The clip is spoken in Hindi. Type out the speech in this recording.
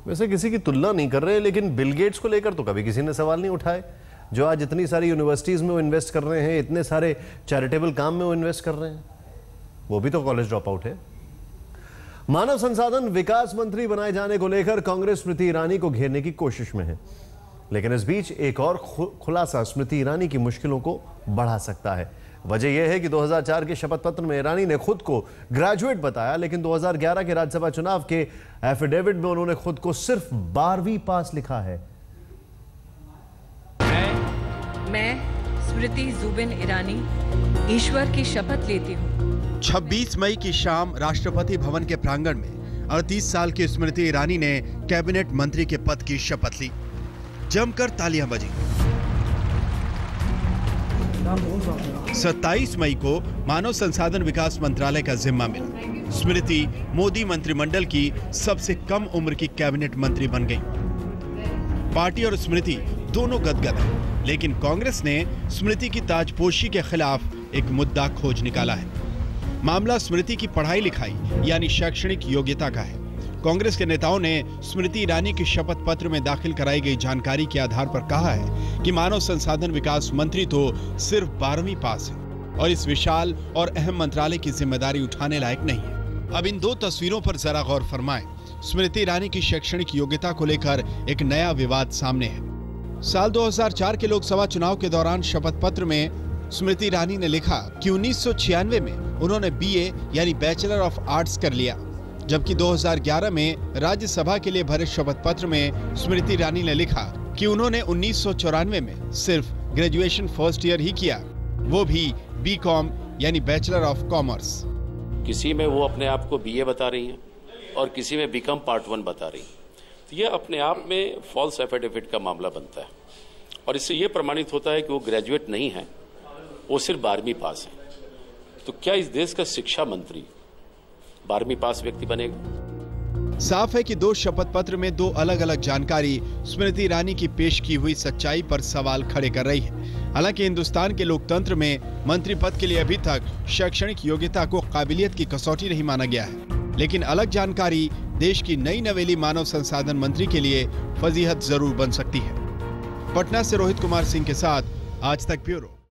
वैसे किसी की तुलना नहीं कर रहे, लेकिन बिल गेट्स को लेकर तो कभी किसी ने सवाल नहीं उठाए, जो आज इतनी सारी यूनिवर्सिटीज में वो इन्वेस्ट कर रहे हैं, इतने सारे चैरिटेबल काम में वो इन्वेस्ट कर रहे हैं। वो भी तो कॉलेज ड्रॉप आउट है। मानव संसाधन विकास मंत्री बनाए जाने को लेकर कांग्रेस स्मृति ईरानी को घेरने की कोशिश में है, लेकिन इस बीच एक और खुलासा स्मृति ईरानी की मुश्किलों को बढ़ा सकता है। वजह यह है कि 2004 के शपथ पत्र में ईरानी ने खुद को ग्रेजुएट बताया, लेकिन 2011 के राज्यसभा चुनाव के एफिडेविट में उन्होंने खुद को सिर्फ 12वीं पास लिखा है। मैं स्मृति जुबिन ईरानी ईश्वर की शपथ लेती हूँ। 26 मई की शाम राष्ट्रपति भवन के प्रांगण में 38 साल की स्मृति ईरानी ने कैबिनेट मंत्री के पद की शपथ ली। जमकर तालियां बजी। 27 मई को मानव संसाधन विकास मंत्रालय का जिम्मा मिला। स्मृति मोदी मंत्रिमंडल की सबसे कम उम्र की कैबिनेट मंत्री बन गई। पार्टी और स्मृति दोनों गदगद हैं, लेकिन कांग्रेस ने स्मृति की ताजपोशी के खिलाफ एक मुद्दा खोज निकाला है। मामला स्मृति की पढ़ाई लिखाई यानी शैक्षणिक योग्यता का है। कांग्रेस के नेताओं ने स्मृति ईरानी की शपथ पत्र में दाखिल कराई गई जानकारी के आधार पर कहा है कि मानव संसाधन विकास मंत्री तो सिर्फ 12वीं पास है और इस विशाल और अहम मंत्रालय की जिम्मेदारी उठाने लायक नहीं है। अब इन दो तस्वीरों पर जरा गौर फरमाएं। स्मृति ईरानी की शैक्षणिक योग्यता को लेकर एक नया विवाद सामने है। साल 2004 के लोकसभा चुनाव के दौरान शपथ पत्र में स्मृति ईरानी ने लिखा कि 1996 में उन्होंने BA यानी बैचलर ऑफ आर्ट्स कर लिया, जबकि 2011 में राज्यसभा के लिए भरे शपथ पत्र में स्मृति ईरानी ने लिखा कि उन्होंने 1994 में सिर्फ ग्रेजुएशन फर्स्ट ईयर ही किया, वो भी BCom यानी बैचलर ऑफ कॉमर्स। किसी में वो अपने आप को BA बता रही हैं और किसी में BCom पार्ट 1 बता रही हैं, तो ये अपने आप में फॉल्स एफिडेविट का मामला बनता है और इससे ये प्रमाणित होता है कि वो ग्रेजुएट नहीं है, वो सिर्फ 12वीं पास है। तो क्या इस देश का शिक्षा मंत्री 12वीं पास व्यक्ति बनेगा? साफ है कि दो शपथ पत्र में दो अलग अलग जानकारी स्मृति ईरानी की पेश की हुई सच्चाई पर सवाल खड़े कर रही है। हालांकि हिंदुस्तान के लोकतंत्र में मंत्री पद के लिए अभी तक शैक्षणिक योग्यता को काबिलियत की कसौटी नहीं माना गया है, लेकिन अलग जानकारी देश की नई नवेली मानव संसाधन मंत्री के लिए फजीहत जरूर बन सकती है। पटना से रोहित कुमार सिंह के साथ आज तक ब्यूरो।